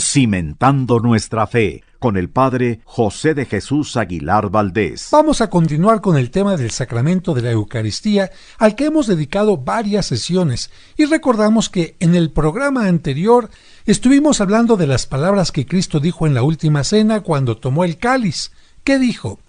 Cimentando nuestra fe, con el Padre José de Jesús Aguilar Valdés. Vamos a continuar con el tema del sacramento de la Eucaristía, al que hemos dedicado varias sesiones, y recordamos que en el programa anterior estuvimos hablando de las palabras que Cristo dijo en la última cena cuando tomó el cáliz. ¿Qué dijo?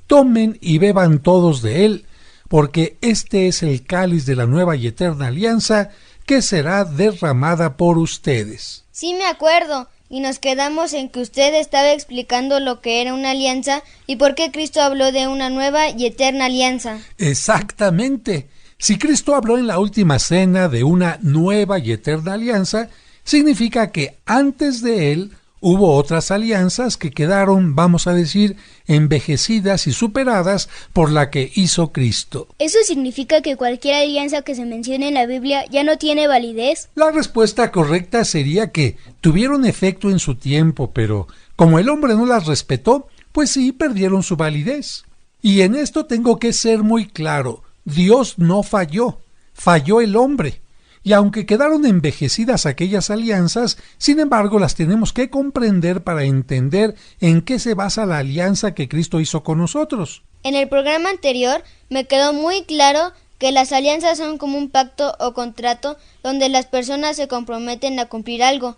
Tomen y beban todos de él, porque este es el cáliz de la nueva y eterna alianza que será derramada por ustedes. Sí, me acuerdo, y nos quedamos en que usted estaba explicando lo que era una alianza y por qué Cristo habló de una nueva y eterna alianza. Exactamente. Si Cristo habló en la última cena de una nueva y eterna alianza, significa que antes de él hubo otras alianzas que quedaron, vamos a decir, envejecidas y superadas por la que hizo Cristo. ¿Eso significa que cualquier alianza que se mencione en la Biblia ya no tiene validez? La respuesta correcta sería que tuvieron efecto en su tiempo, pero como el hombre no las respetó, pues sí perdieron su validez. Y en esto tengo que ser muy claro, Dios no falló, falló el hombre. Y aunque quedaron envejecidas aquellas alianzas, sin embargo las tenemos que comprender para entender en qué se basa la alianza que Cristo hizo con nosotros. En el programa anterior me quedó muy claro que las alianzas son como un pacto o contrato donde las personas se comprometen a cumplir algo.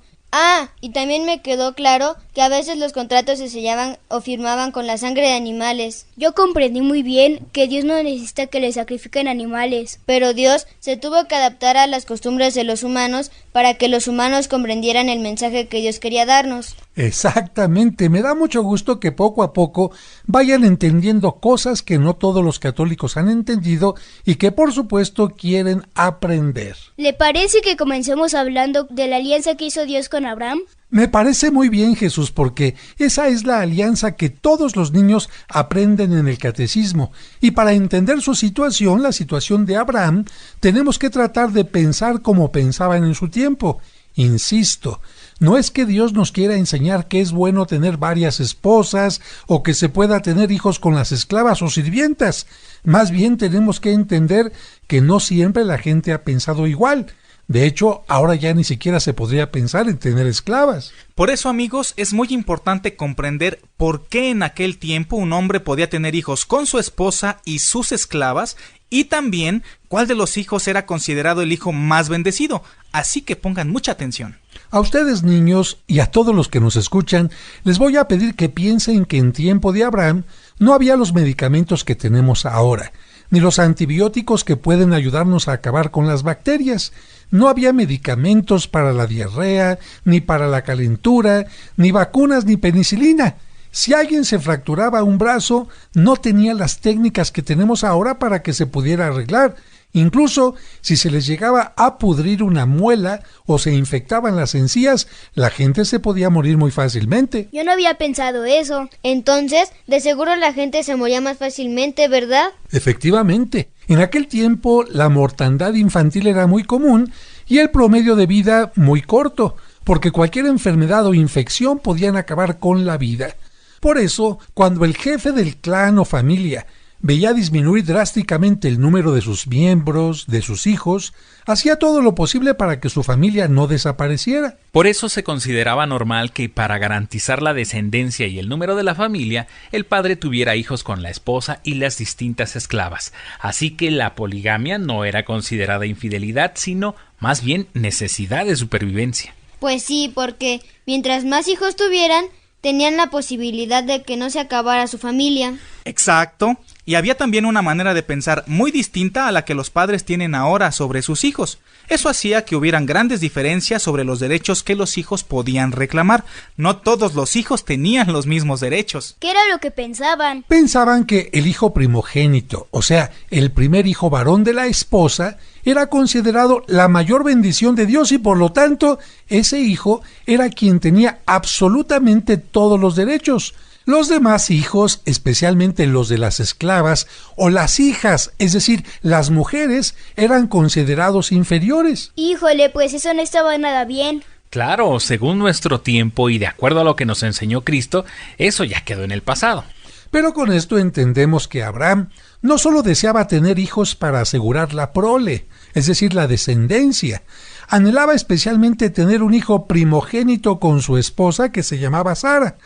Y también me quedó claro que a veces los contratos se sellaban o firmaban con la sangre de animales. Yo comprendí muy bien que Dios no necesita que le sacrifiquen animales. Pero Dios se tuvo que adaptar a las costumbres de los humanos para que los humanos comprendieran el mensaje que Dios quería darnos. Exactamente, me da mucho gusto que poco a poco vayan entendiendo cosas que no todos los católicos han entendido y que por supuesto quieren aprender. ¿Le parece que comencemos hablando de la alianza que hizo Dios con Abraham? Me parece muy bien, Jesús, porque esa es la alianza que todos los niños aprenden en el catecismo. Y para entender su situación, la situación de Abraham, tenemos que tratar de pensar como pensaban en su tiempo. Insisto, no es que Dios nos quiera enseñar que es bueno tener varias esposas o que se pueda tener hijos con las esclavas o sirvientas. Más bien tenemos que entender que no siempre la gente ha pensado igual. De hecho, ahora ya ni siquiera se podría pensar en tener esclavas. Por eso, amigos, es muy importante comprender por qué en aquel tiempo un hombre podía tener hijos con su esposa y sus esclavas, y también cuál de los hijos era considerado el hijo más bendecido. Así que pongan mucha atención. A ustedes, niños, y a todos los que nos escuchan, les voy a pedir que piensen que en tiempo de Abraham no había los medicamentos que tenemos ahora, ni los antibióticos que pueden ayudarnos a acabar con las bacterias. No había medicamentos para la diarrea, ni para la calentura, ni vacunas, ni penicilina. Si alguien se fracturaba un brazo, no tenía las técnicas que tenemos ahora para que se pudiera arreglar. Incluso si se les llegaba a pudrir una muela o se infectaban las encías, la gente se podía morir muy fácilmente. Yo no había pensado eso. Entonces, de seguro la gente se moría más fácilmente, ¿verdad? Efectivamente. En aquel tiempo la mortandad infantil era muy común y el promedio de vida muy corto, porque cualquier enfermedad o infección podían acabar con la vida. Por eso, cuando el jefe del clan o familia veía disminuir drásticamente el número de sus miembros, de sus hijos, hacía todo lo posible para que su familia no desapareciera. Por eso se consideraba normal que para garantizar la descendencia y el número de la familia, el padre tuviera hijos con la esposa y las distintas esclavas. Así que la poligamia no era considerada infidelidad, sino más bien necesidad de supervivencia. Pues sí, porque mientras más hijos tuvieran, tenían la posibilidad de que no se acabara su familia. Exacto. Y había también una manera de pensar muy distinta a la que los padres tienen ahora sobre sus hijos. Eso hacía que hubieran grandes diferencias sobre los derechos que los hijos podían reclamar. No todos los hijos tenían los mismos derechos. ¿Qué era lo que pensaban? Pensaban que el hijo primogénito, o sea, el primer hijo varón de la esposa, era considerado la mayor bendición de Dios y por lo tanto, ese hijo era quien tenía absolutamente todos los derechos. Los demás hijos, especialmente los de las esclavas o las hijas, es decir, las mujeres, eran considerados inferiores. Híjole, pues eso no estaba nada bien. Claro, según nuestro tiempo y de acuerdo a lo que nos enseñó Cristo, eso ya quedó en el pasado. Pero con esto entendemos que Abraham no solo deseaba tener hijos para asegurar la prole, es decir, la descendencia. Anhelaba especialmente tener un hijo primogénito con su esposa que se llamaba Sara.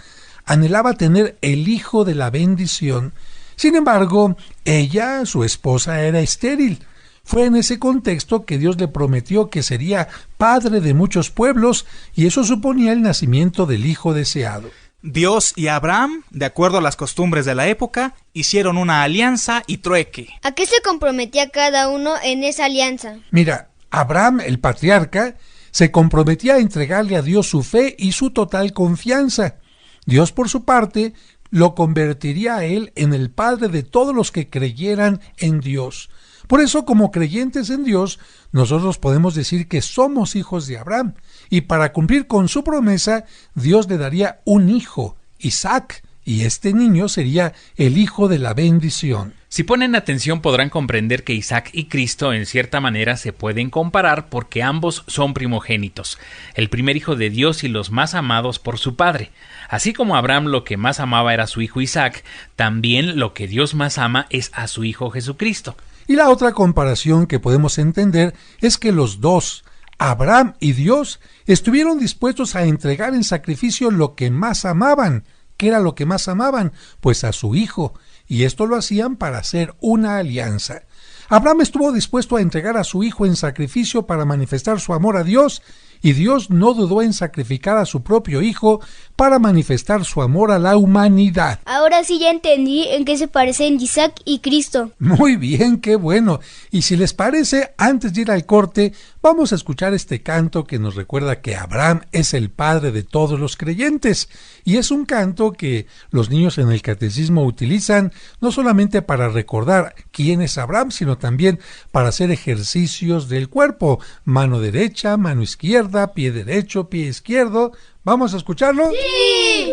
Anhelaba tener el hijo de la bendición. Sin embargo, ella, su esposa, era estéril. Fue en ese contexto que Dios le prometió que sería padre de muchos pueblos, y eso suponía el nacimiento del hijo deseado. Dios y Abraham, de acuerdo a las costumbres de la época, hicieron una alianza y trueque. ¿A qué se comprometía cada uno en esa alianza? Mira, Abraham, el patriarca, se comprometía a entregarle a Dios su fe y su total confianza. Dios, por su parte, lo convertiría a él en el padre de todos los que creyeran en Dios. Por eso, como creyentes en Dios, nosotros podemos decir que somos hijos de Abraham, y para cumplir con su promesa, Dios le daría un hijo, Isaac, y este niño sería el hijo de la bendición. Si ponen atención podrán comprender que Isaac y Cristo en cierta manera se pueden comparar porque ambos son primogénitos, el primer hijo de Dios y los más amados por su padre. Así como Abraham lo que más amaba era a su hijo Isaac, también lo que Dios más ama es a su hijo Jesucristo. Y la otra comparación que podemos entender es que los dos, Abraham y Dios, estuvieron dispuestos a entregar en sacrificio lo que más amaban. ¿Qué era lo que más amaban? Pues a su hijo, y esto lo hacían para hacer una alianza. Abraham estuvo dispuesto a entregar a su hijo en sacrificio para manifestar su amor a Dios, y Dios no dudó en sacrificar a su propio hijo para manifestar su amor a la humanidad. Ahora sí ya entendí en qué se parecen Isaac y Cristo. Muy bien, qué bueno. Y si les parece, antes de ir al corte, vamos a escuchar este canto que nos recuerda que Abraham es el padre de todos los creyentes. Y es un canto que los niños en el catecismo utilizan no solamente para recordar quién es Abraham, sino también para hacer ejercicios del cuerpo. Mano derecha, mano izquierda, pie derecho, pie izquierdo. ¿Vamos a escucharlo? ¡Sí!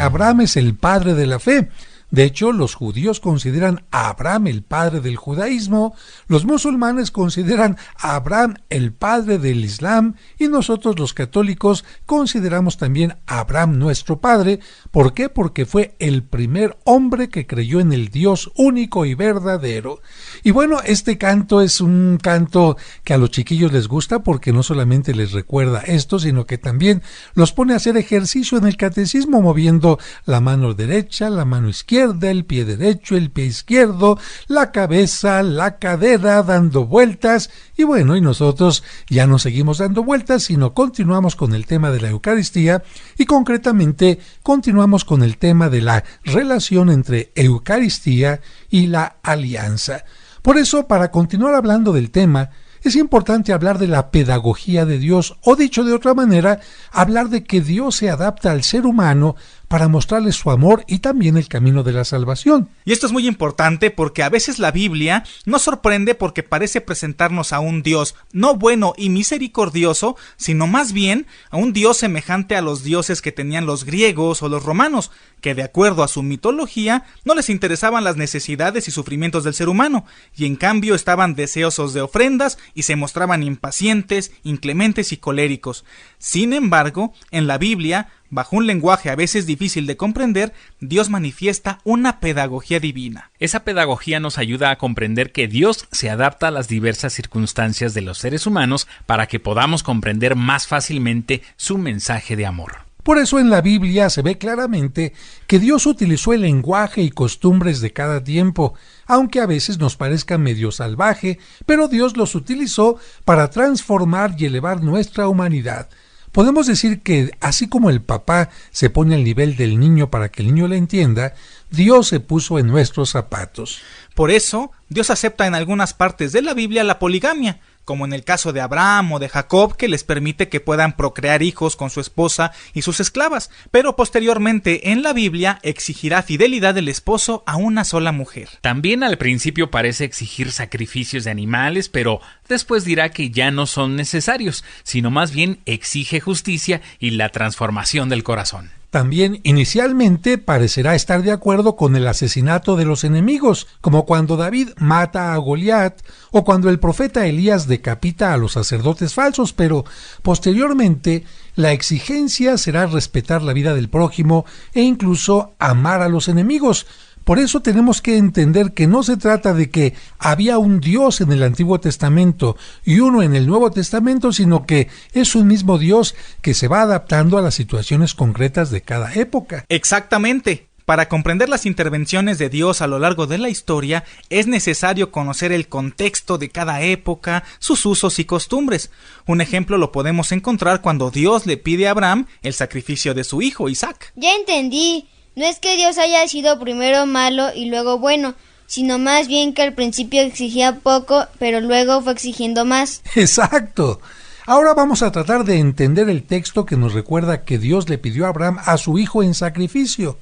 Abraham es el padre de la fe. De hecho, los judíos consideran a Abraham el padre del judaísmo, los musulmanes consideran a Abraham el padre del Islam y nosotros los católicos consideramos también a Abraham nuestro padre. ¿Por qué? Porque fue el primer hombre que creyó en el Dios único y verdadero. Y bueno, este canto es un canto que a los chiquillos les gusta porque no solamente les recuerda esto, sino que también los pone a hacer ejercicio en el catecismo, moviendo la mano derecha, la mano izquierda, el pie derecho, el pie izquierdo, la cabeza, la cadera, dando vueltas. Y bueno, y nosotros ya no seguimos dando vueltas, sino continuamos con el tema de la Eucaristía y concretamente continuamos con el tema de la relación entre Eucaristía y la alianza. Por eso, para continuar hablando del tema, es importante hablar de la pedagogía de Dios, o dicho de otra manera, hablar de que Dios se adapta al ser humano para mostrarle su amor y también el camino de la salvación. Y esto es muy importante porque a veces la Biblia nos sorprende porque parece presentarnos a un Dios no bueno y misericordioso, sino más bien a un Dios semejante a los dioses que tenían los griegos o los romanos, que de acuerdo a su mitología no les interesaban las necesidades y sufrimientos del ser humano, y en cambio estaban deseosos de ofrendas y se mostraban impacientes, inclementes y coléricos. Sin embargo, en la Biblia, bajo un lenguaje a veces difícil de comprender, Dios manifiesta una pedagogía divina. Esa pedagogía nos ayuda a comprender que Dios se adapta a las diversas circunstancias de los seres humanos para que podamos comprender más fácilmente su mensaje de amor. Por eso en la Biblia se ve claramente que Dios utilizó el lenguaje y costumbres de cada tiempo, aunque a veces nos parezca medio salvaje, pero Dios los utilizó para transformar y elevar nuestra humanidad. Podemos decir que así como el papá se pone al nivel del niño para que el niño le entienda, Dios se puso en nuestros zapatos. Por eso, Dios acepta en algunas partes de la Biblia la poligamia, como en el caso de Abraham o de Jacob, que les permite que puedan procrear hijos con su esposa y sus esclavas, pero posteriormente en la Biblia exigirá fidelidad del esposo a una sola mujer. También al principio parece exigir sacrificios de animales, pero después dirá que ya no son necesarios, sino más bien exige justicia y la transformación del corazón. También inicialmente parecerá estar de acuerdo con el asesinato de los enemigos, como cuando David mata a Goliat o cuando el profeta Elías decapita a los sacerdotes falsos, pero posteriormente la exigencia será respetar la vida del prójimo e incluso amar a los enemigos. Por eso tenemos que entender que no se trata de que había un Dios en el Antiguo Testamento y uno en el Nuevo Testamento, sino que es un mismo Dios que se va adaptando a las situaciones concretas de cada época. Exactamente. Para comprender las intervenciones de Dios a lo largo de la historia, es necesario conocer el contexto de cada época, sus usos y costumbres. Un ejemplo lo podemos encontrar cuando Dios le pide a Abraham el sacrificio de su hijo Isaac. Ya entendí. No es que Dios haya sido primero malo y luego bueno, sino más bien que al principio exigía poco, pero luego fue exigiendo más. ¡Exacto! Ahora vamos a tratar de entender el texto que nos recuerda que Dios le pidió a Abraham a su hijo en sacrificio.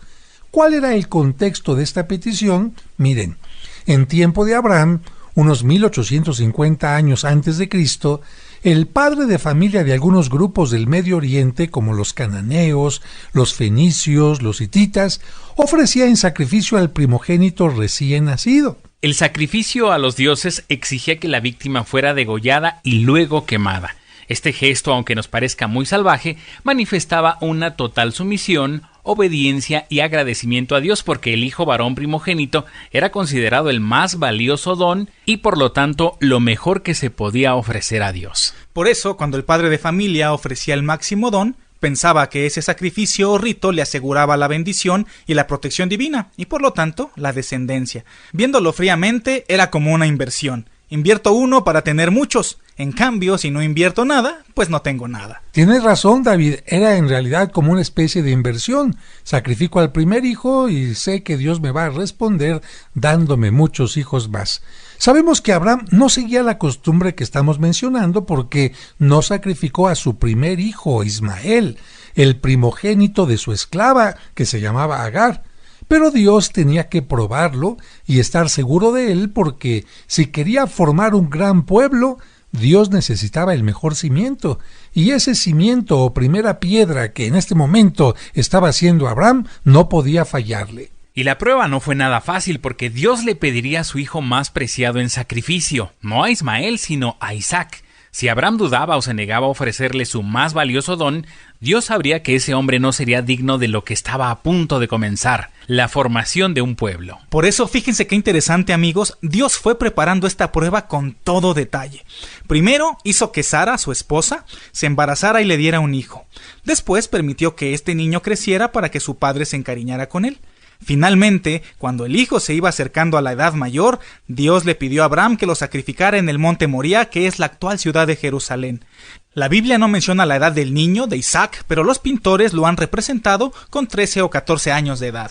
¿Cuál era el contexto de esta petición? Miren, en tiempo de Abraham, unos 1850 años antes de Cristo, el padre de familia de algunos grupos del Medio Oriente, como los cananeos, los fenicios, los hititas, ofrecía en sacrificio al primogénito recién nacido. El sacrificio a los dioses exigía que la víctima fuera degollada y luego quemada. Este gesto, aunque nos parezca muy salvaje, manifestaba una total sumisión, obediencia y agradecimiento a Dios porque el hijo varón primogénito era considerado el más valioso don y por lo tanto lo mejor que se podía ofrecer a Dios. Por eso, cuando el padre de familia ofrecía el máximo don, pensaba que ese sacrificio o rito le aseguraba la bendición y la protección divina, y por lo tanto, la descendencia. Viéndolo fríamente, era como una inversión. Invierto uno para tener muchos. En cambio, si no invierto nada, pues no tengo nada. Tienes razón, David. Era en realidad como una especie de inversión. Sacrifico al primer hijo y sé que Dios me va a responder dándome muchos hijos más. Sabemos que Abraham no seguía la costumbre que estamos mencionando porque no sacrificó a su primer hijo, Ismael, el primogénito de su esclava, que se llamaba Agar. Pero Dios tenía que probarlo y estar seguro de él porque si quería formar un gran pueblo, Dios necesitaba el mejor cimiento, y ese cimiento o primera piedra que en este momento estaba haciendo Abraham no podía fallarle. Y la prueba no fue nada fácil porque Dios le pediría a su hijo más preciado en sacrificio, no a Ismael, sino a Isaac. Si Abraham dudaba o se negaba a ofrecerle su más valioso don, Dios sabría que ese hombre no sería digno de lo que estaba a punto de comenzar, la formación de un pueblo. Por eso, fíjense qué interesante, amigos, Dios fue preparando esta prueba con todo detalle. Primero hizo que Sara, su esposa, se embarazara y le diera un hijo. Después permitió que este niño creciera para que su padre se encariñara con él. Finalmente, cuando el hijo se iba acercando a la edad mayor, Dios le pidió a Abraham que lo sacrificara en el monte Moría, que es la actual ciudad de Jerusalén. La Biblia no menciona la edad del niño, de Isaac, pero los pintores lo han representado con 13 o 14 años de edad.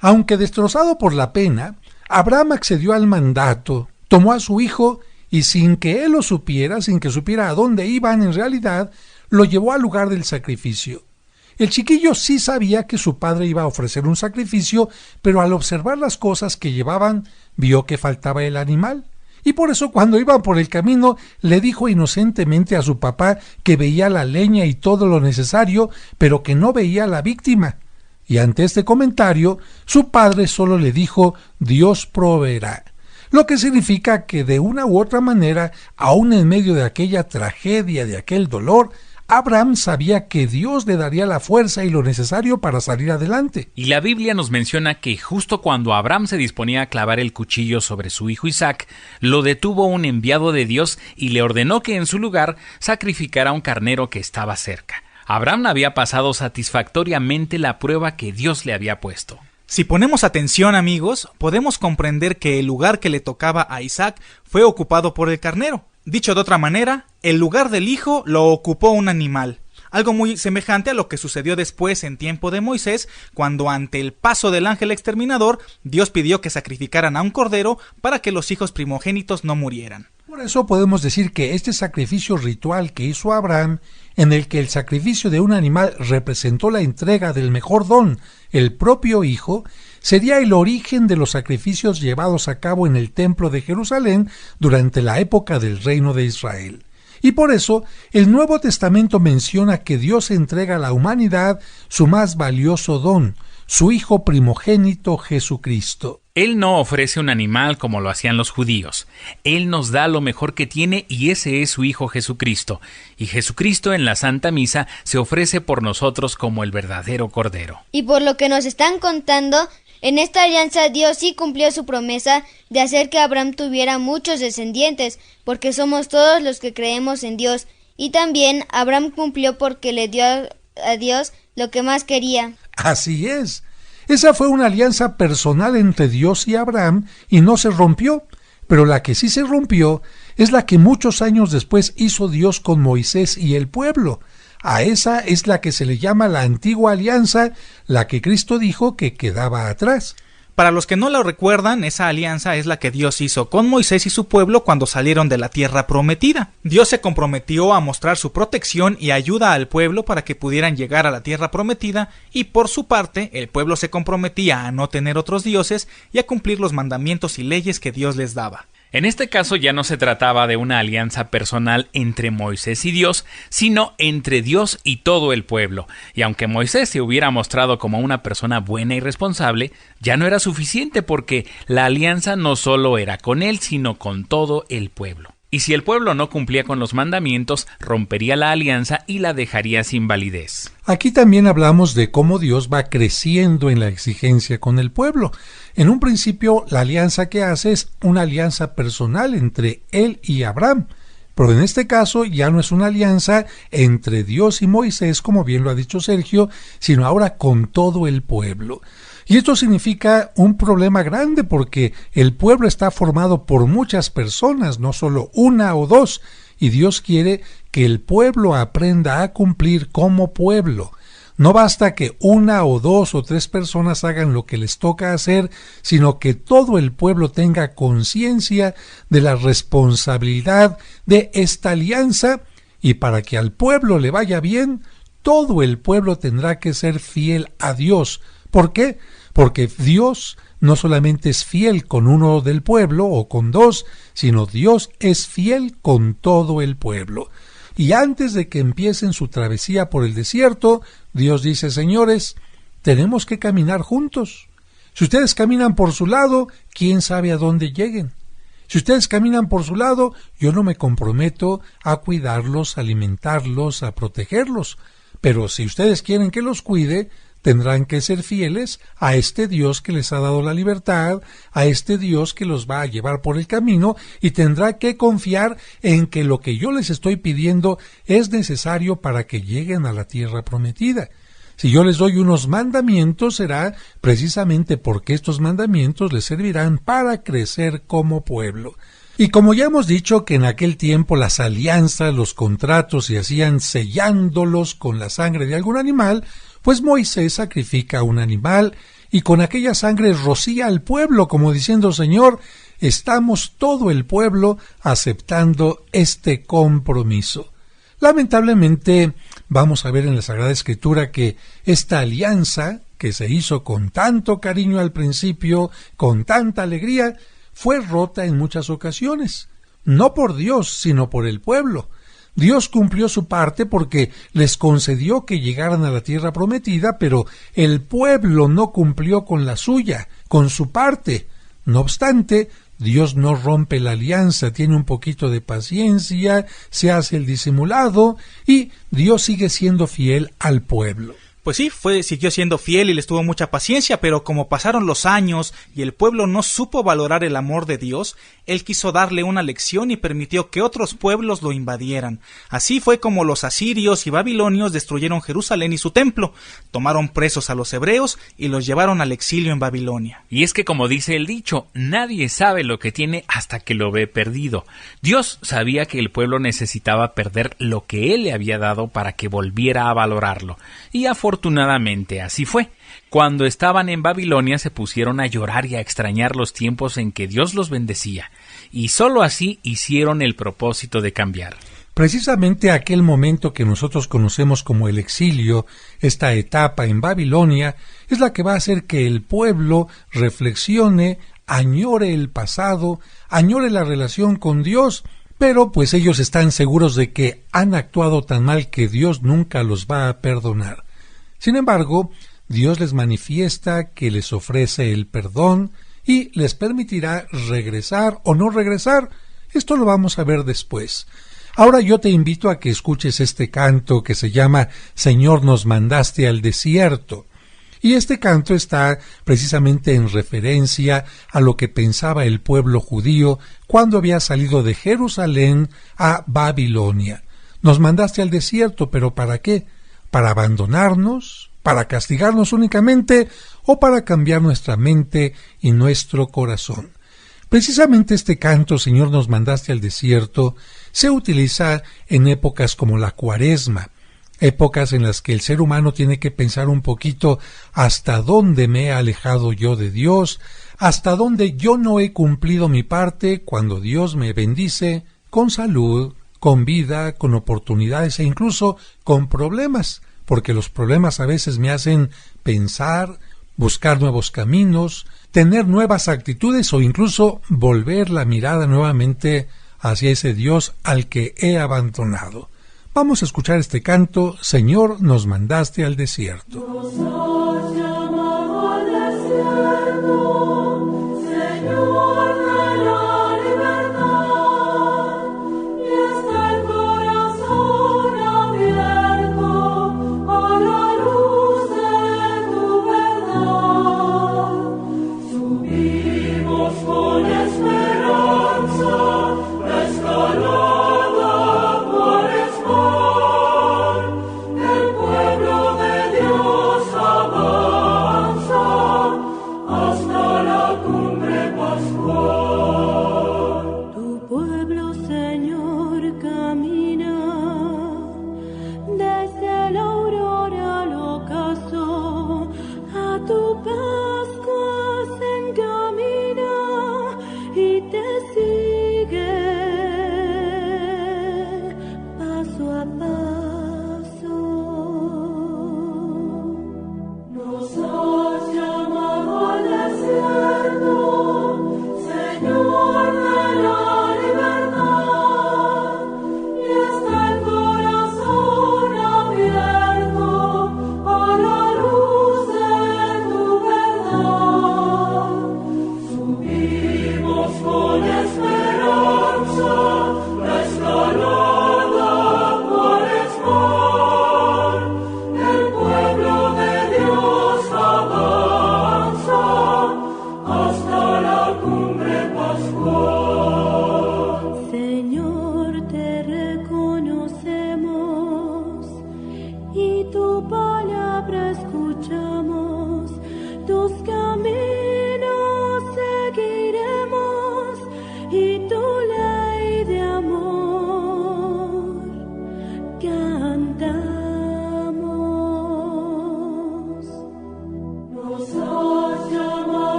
Aunque destrozado por la pena, Abraham accedió al mandato, tomó a su hijo y sin que él lo supiera, sin que supiera a dónde iban en realidad, lo llevó al lugar del sacrificio. El chiquillo sí sabía que su padre iba a ofrecer un sacrificio, pero al observar las cosas que llevaban, vio que faltaba el animal. Y por eso cuando iban por el camino, le dijo inocentemente a su papá que veía la leña y todo lo necesario, pero que no veía la víctima. Y ante este comentario, su padre solo le dijo, Dios proveerá. Lo que significa que de una u otra manera, aún en medio de aquella tragedia, de aquel dolor, Abraham sabía que Dios le daría la fuerza y lo necesario para salir adelante. Y la Biblia nos menciona que justo cuando Abraham se disponía a clavar el cuchillo sobre su hijo Isaac, lo detuvo un enviado de Dios y le ordenó que en su lugar sacrificara un carnero que estaba cerca. Abraham había pasado satisfactoriamente la prueba que Dios le había puesto. Si ponemos atención, amigos, podemos comprender que el lugar que le tocaba a Isaac fue ocupado por el carnero. Dicho de otra manera, el lugar del hijo lo ocupó un animal. Algo muy semejante a lo que sucedió después en tiempo de Moisés, cuando ante el paso del ángel exterminador, Dios pidió que sacrificaran a un cordero para que los hijos primogénitos no murieran. Por eso podemos decir que este sacrificio ritual que hizo Abraham, en el que el sacrificio de un animal representó la entrega del mejor don, el propio hijo, sería el origen de los sacrificios llevados a cabo en el templo de Jerusalén durante la época del reino de Israel. Y por eso el Nuevo Testamento menciona que Dios entrega a la humanidad su más valioso don, su Hijo primogénito Jesucristo. Él no ofrece un animal como lo hacían los judíos. Él nos da lo mejor que tiene y ese es su Hijo Jesucristo. Y Jesucristo en la Santa Misa se ofrece por nosotros como el verdadero Cordero. Y por lo que nos están contando, en esta alianza Dios sí cumplió su promesa de hacer que Abraham tuviera muchos descendientes, porque somos todos los que creemos en Dios. Y también Abraham cumplió porque le dio a Dios lo que más quería. Así es. Esa fue una alianza personal entre Dios y Abraham y no se rompió, pero la que sí se rompió es la que muchos años después hizo Dios con Moisés y el pueblo. A esa es la que se le llama la antigua alianza, la que Cristo dijo que quedaba atrás. Para los que no lo recuerdan, esa alianza es la que Dios hizo con Moisés y su pueblo cuando salieron de la tierra prometida. Dios se comprometió a mostrar su protección y ayuda al pueblo para que pudieran llegar a la tierra prometida y por su parte, el pueblo se comprometía a no tener otros dioses y a cumplir los mandamientos y leyes que Dios les daba. En este caso ya no se trataba de una alianza personal entre Moisés y Dios, sino entre Dios y todo el pueblo. Y aunque Moisés se hubiera mostrado como una persona buena y responsable, ya no era suficiente porque la alianza no solo era con él, sino con todo el pueblo. Y si el pueblo no cumplía con los mandamientos, rompería la alianza y la dejaría sin validez. Aquí también hablamos de cómo Dios va creciendo en la exigencia con el pueblo. En un principio, la alianza que hace es una alianza personal entre él y Abraham. Pero en este caso ya no es una alianza entre Dios y Moisés, como bien lo ha dicho Sergio, sino ahora con todo el pueblo. Y esto significa un problema grande porque el pueblo está formado por muchas personas, no solo una o dos, y Dios quiere que el pueblo aprenda a cumplir como pueblo. No basta que una o dos o tres personas hagan lo que les toca hacer, sino que todo el pueblo tenga conciencia de la responsabilidad de esta alianza, y para que al pueblo le vaya bien, todo el pueblo tendrá que ser fiel a Dios. ¿Por qué? Porque Dios no solamente es fiel con uno del pueblo o con dos, sino Dios es fiel con todo el pueblo. Y antes de que empiecen su travesía por el desierto, Dios dice: señores, tenemos que caminar juntos. Si ustedes caminan por su lado, ¿quién sabe a dónde lleguen? Si ustedes caminan por su lado, yo no me comprometo a cuidarlos, a alimentarlos, a protegerlos. Pero si ustedes quieren que los cuide, tendrán que ser fieles a este Dios que les ha dado la libertad, a este Dios que los va a llevar por el camino, y tendrá que confiar en que lo que yo les estoy pidiendo es necesario para que lleguen a la tierra prometida. Si yo les doy unos mandamientos, será precisamente porque estos mandamientos les servirán para crecer como pueblo. Y como ya hemos dicho que en aquel tiempo las alianzas, los contratos se hacían sellándolos con la sangre de algún animal, pues Moisés sacrifica un animal y con aquella sangre rocía al pueblo, como diciendo: Señor, estamos todo el pueblo aceptando este compromiso. Lamentablemente, vamos a ver en la Sagrada Escritura que esta alianza, que se hizo con tanto cariño al principio, con tanta alegría, fue rota en muchas ocasiones, no por Dios, sino por el pueblo. Dios cumplió su parte porque les concedió que llegaran a la tierra prometida, pero el pueblo no cumplió con la suya, con su parte. No obstante, Dios no rompe la alianza, tiene un poquito de paciencia, se hace el disimulado y Dios sigue siendo fiel al pueblo. Pues sí, siguió siendo fiel y les tuvo mucha paciencia, pero como pasaron los años y el pueblo no supo valorar el amor de Dios, Él quiso darle una lección y permitió que otros pueblos lo invadieran. Así fue como los asirios y babilonios destruyeron Jerusalén y su templo, tomaron presos a los hebreos y los llevaron al exilio en Babilonia. Y es que, como dice el dicho, nadie sabe lo que tiene hasta que lo ve perdido. Dios sabía que el pueblo necesitaba perder lo que Él le había dado para que volviera a valorarlo, y afortunadamente así fue. Cuando estaban en Babilonia se pusieron a llorar y a extrañar los tiempos en que Dios los bendecía, y sólo así hicieron el propósito de cambiar. Precisamente aquel momento que nosotros conocemos como el exilio, esta etapa en Babilonia, es la que va a hacer que el pueblo reflexione, añore el pasado, añore la relación con Dios, pero pues ellos están seguros de que han actuado tan mal que Dios nunca los va a perdonar. Sin embargo, Dios les manifiesta que les ofrece el perdón y les permitirá regresar o no regresar. Esto lo vamos a ver después. Ahora yo te invito a que escuches este canto que se llama Señor, nos mandaste al desierto. Y este canto está precisamente en referencia a lo que pensaba el pueblo judío cuando había salido de Jerusalén a Babilonia. Nos mandaste al desierto, ¿pero para qué? ¿Para abandonarnos? ¿Para castigarnos únicamente? ¿O para cambiar nuestra mente y nuestro corazón? Precisamente este canto, Señor, nos mandaste al desierto, se utiliza en épocas como la Cuaresma, épocas en las que el ser humano tiene que pensar un poquito hasta dónde me he alejado yo de Dios, hasta dónde yo no he cumplido mi parte cuando Dios me bendice con salud, con vida, con oportunidades e incluso con problemas, porque los problemas a veces me hacen pensar, buscar nuevos caminos, tener nuevas actitudes o incluso volver la mirada nuevamente hacia ese Dios al que he abandonado. Vamos a escuchar este canto, Señor, nos mandaste al desierto. El pueblo de Dios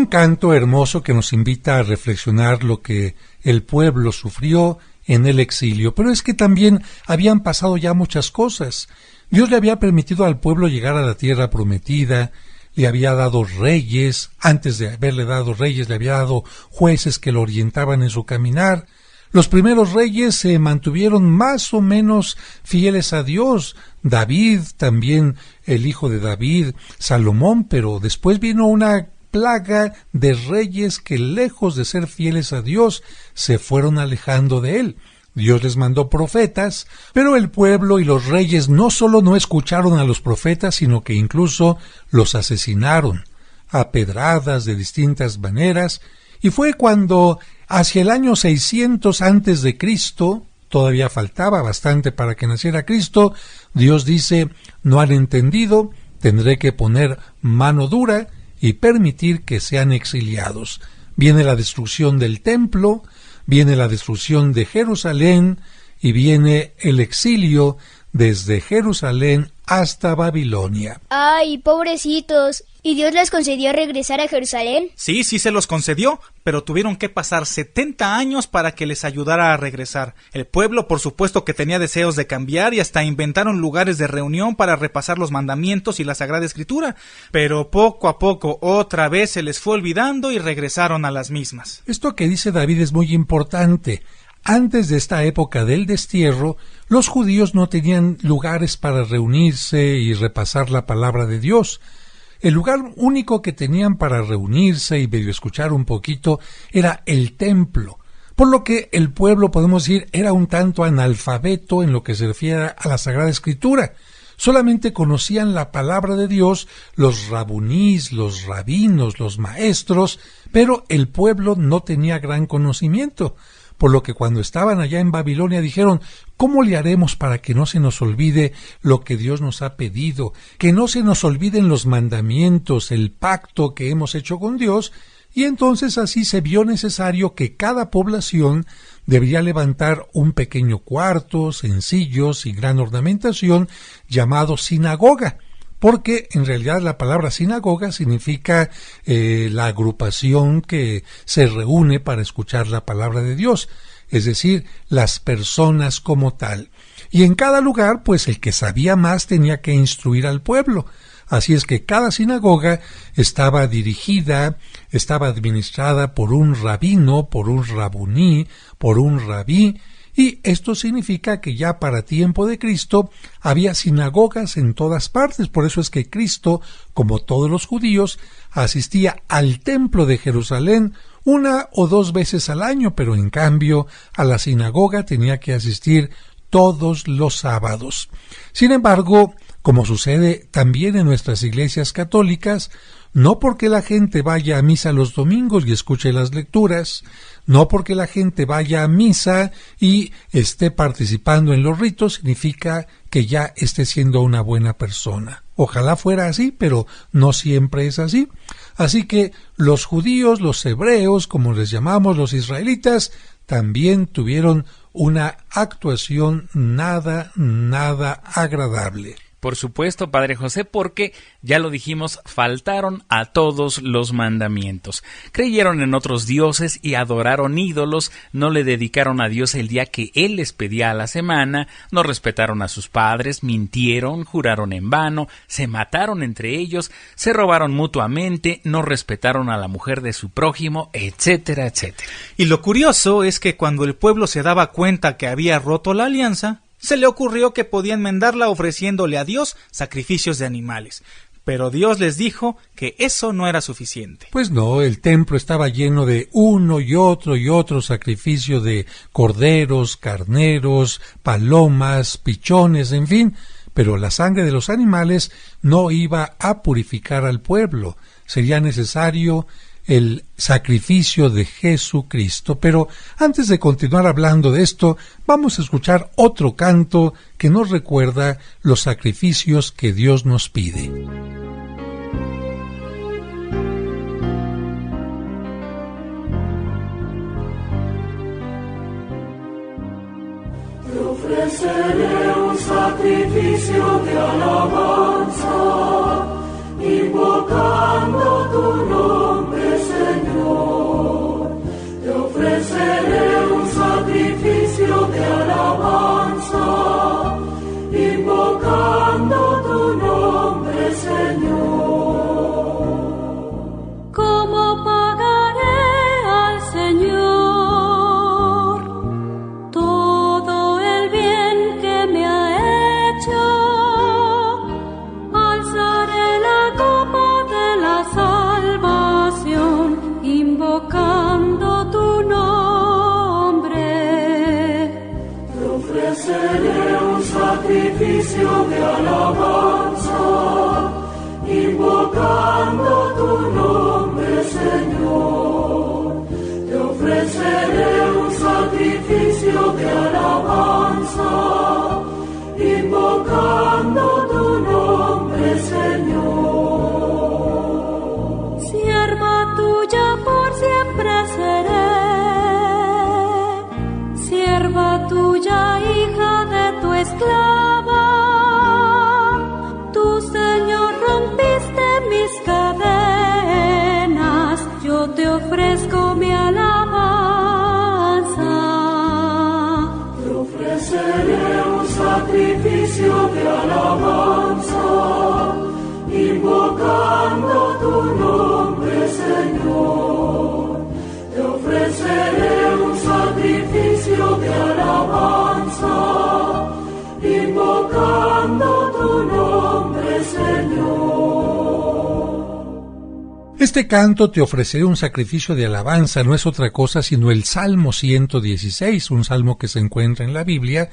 Canto hermoso que nos invita a reflexionar lo que el pueblo sufrió en el exilio, pero es que también habían pasado ya muchas cosas. Dios le había permitido al pueblo llegar a la tierra prometida, le había dado reyes, antes de haberle dado reyes le había dado jueces que lo orientaban en su caminar. Los primeros reyes se mantuvieron más o menos fieles a Dios, David, también el hijo de David, Salomón, pero después vino una plaga de reyes que, lejos de ser fieles a Dios, se fueron alejando de él. Dios les mandó profetas, pero el pueblo y los reyes no solo no escucharon a los profetas, sino que incluso los asesinaron a pedradas de distintas maneras, y fue cuando, hacia el año 600 antes de Cristo, todavía faltaba bastante para que naciera Cristo, Dios dice: no han entendido, tendré que poner mano dura y permitir que sean exiliados. Viene la destrucción del templo, viene la destrucción de Jerusalén y viene el exilio desde Jerusalén hasta Babilonia. ¡Ay, pobrecitos! ¿Y Dios les concedió regresar a Jerusalén? Sí, sí se los concedió, pero tuvieron que pasar 70 años para que les ayudara a regresar. El pueblo, por supuesto, que tenía deseos de cambiar y hasta inventaron lugares de reunión para repasar los mandamientos y la Sagrada Escritura, pero poco a poco otra vez se les fue olvidando y regresaron a las mismas. Esto que dice David es muy importante. Antes de esta época del destierro, los judíos no tenían lugares para reunirse y repasar la palabra de Dios. El lugar único que tenían para reunirse y medio escuchar un poquito era el templo, por lo que el pueblo, podemos decir, era un tanto analfabeto en lo que se refiere a la Sagrada Escritura. Solamente conocían la palabra de Dios los rabunís, los rabinos, los maestros, pero el pueblo no tenía gran conocimiento. Por lo que cuando estaban allá en Babilonia dijeron: ¿cómo le haremos para que no se nos olvide lo que Dios nos ha pedido? Que no se nos olviden los mandamientos, el pacto que hemos hecho con Dios. Y entonces así se vio necesario que cada población debería levantar un pequeño cuarto, sencillo, sin gran ornamentación, llamado sinagoga. Porque en realidad la palabra sinagoga significa la agrupación que se reúne para escuchar la palabra de Dios, es decir, las personas como tal. Y en cada lugar, pues el que sabía más tenía que instruir al pueblo. Así es que cada sinagoga estaba dirigida, estaba administrada por un rabino, por un rabuní, por un rabí, y esto significa que ya para tiempo de Cristo había sinagogas en todas partes. Por eso es que Cristo, como todos los judíos, asistía al templo de Jerusalén 1 o 2 veces al año, pero en cambio a la sinagoga tenía que asistir todos los sábados. Sin embargo, como sucede también en nuestras iglesias católicas, no porque la gente vaya a misa los domingos y escuche las lecturas, no porque la gente vaya a misa y esté participando en los ritos, significa que ya esté siendo una buena persona. Ojalá fuera así, pero no siempre es así. Así que los judíos, los hebreos, como les llamamos los israelitas, también tuvieron una actuación nada agradable. Por supuesto, Padre José, porque, ya lo dijimos, faltaron a todos los mandamientos. Creyeron en otros dioses y adoraron ídolos, no le dedicaron a Dios el día que Él les pedía a la semana, no respetaron a sus padres, mintieron, juraron en vano, se mataron entre ellos, se robaron mutuamente, no respetaron a la mujer de su prójimo, etcétera, etcétera. Y lo curioso es que cuando el pueblo se daba cuenta que había roto la alianza, se le ocurrió que podían enmendarla ofreciéndole a Dios sacrificios de animales. Pero Dios les dijo que eso no era suficiente. Pues no, el templo estaba lleno de uno y otro sacrificio de corderos, carneros, palomas, pichones, en fin, pero la sangre de los animales no iba a purificar al pueblo. Sería necesario el sacrificio de Jesucristo. Pero antes de continuar hablando de esto, vamos a escuchar otro canto que nos recuerda los sacrificios que Dios nos pide. Te ofreceré un sacrificio de alabanza, invocando tu nombre, Señor. Te ofreceré un sacrificio de alabanza, invocando tu nombre, Señor. ¿Cómo pagaré al Señor todo el bien que me ha hecho? Alzaré la copa de la salvación, invocando tu nombre. Te ofreceré un sacrificio de alabanza, invocando tu nombre, Señor. Te ofreceré un sacrificio de alabanza, invocando tu nombre, Señor. Sierva tuya por siempre seré, sierva tuya, hija de tu esclava. Tú, Señor, rompiste mis cadenas, yo te ofrezco mi alabanza. Te ofreceré un sacrificio de alabanza, invocando tu nombre, Señor. Te ofreceré un sacrificio de alabanza, invocando tu nombre, Señor. Este canto, Te ofreceré un sacrificio de alabanza, no es otra cosa sino el Salmo 116, un salmo que se encuentra en la Biblia,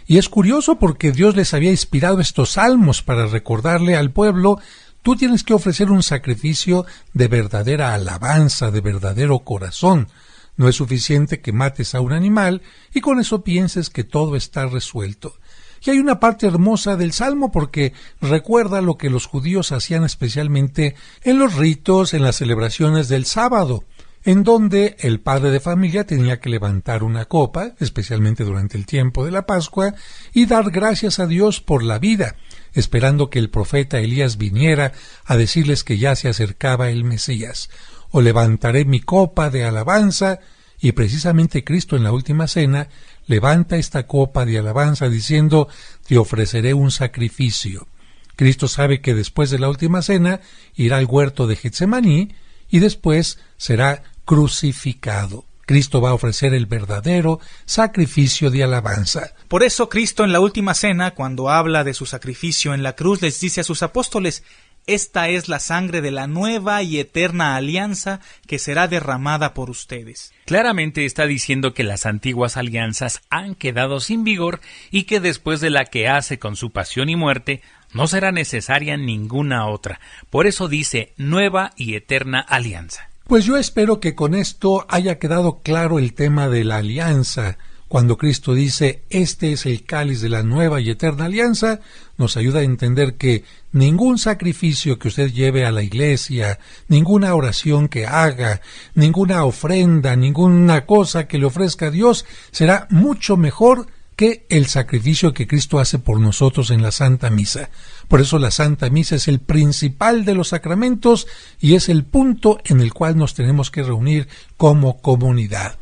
y es curioso porque Dios les había inspirado estos salmos para recordarle al pueblo: tú tienes que ofrecer un sacrificio de verdadera alabanza, de verdadero corazón. No es suficiente que mates a un animal y con eso pienses que todo está resuelto. Y hay una parte hermosa del Salmo porque recuerda lo que los judíos hacían especialmente en los ritos, en las celebraciones del sábado, en donde el padre de familia tenía que levantar una copa, especialmente durante el tiempo de la Pascua, y dar gracias a Dios por la vida, esperando que el profeta Elías viniera a decirles que ya se acercaba el Mesías. O levantaré mi copa de alabanza, y precisamente Cristo en la última cena levanta esta copa de alabanza diciendo: te ofreceré un sacrificio. Cristo sabe que después de la última cena irá al huerto de Getsemaní y después será crucificado. Cristo va a ofrecer el verdadero sacrificio de alabanza. Por eso Cristo en la última cena, cuando habla de su sacrificio en la cruz, les dice a sus apóstoles: Esta es la sangre de la nueva y eterna alianza que será derramada por ustedes. Claramente está diciendo que las antiguas alianzas han quedado sin vigor y que después de la que hace con su pasión y muerte, no será necesaria ninguna otra. Por eso dice nueva y eterna alianza. Pues yo espero que con esto haya quedado claro el tema de la alianza. Cuando Cristo dice, este es el cáliz de la nueva y eterna alianza, nos ayuda a entender que ningún sacrificio que usted lleve a la iglesia, ninguna oración que haga, ninguna ofrenda, ninguna cosa que le ofrezca a Dios, será mucho mejor que el sacrificio que Cristo hace por nosotros en la Santa Misa. Por eso la Santa Misa es el principal de los sacramentos y es el punto en el cual nos tenemos que reunir como comunidad.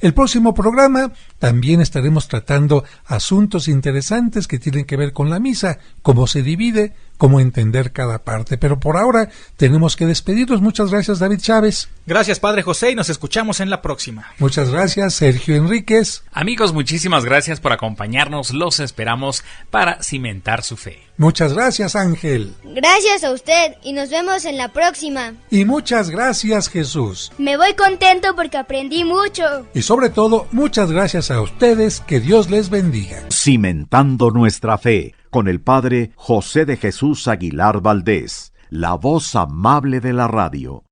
El próximo programa también estaremos tratando asuntos interesantes que tienen que ver con la misa, cómo se divide, cómo entender cada parte. Pero por ahora tenemos que despedirnos. Muchas gracias, David Chávez. Gracias, Padre José, y nos escuchamos en la próxima. Muchas gracias, Sergio Enríquez. Amigos, muchísimas gracias por acompañarnos. Los esperamos para cimentar su fe. Muchas gracias, Ángel. Gracias a usted y nos vemos en la próxima. Y muchas gracias, Jesús. Me voy contento porque aprendí mucho. Y sobre todo, muchas gracias a ustedes. Que Dios les bendiga. Cimentando nuestra fe con el Padre José de Jesús Aguilar Valdés, la voz amable de la radio.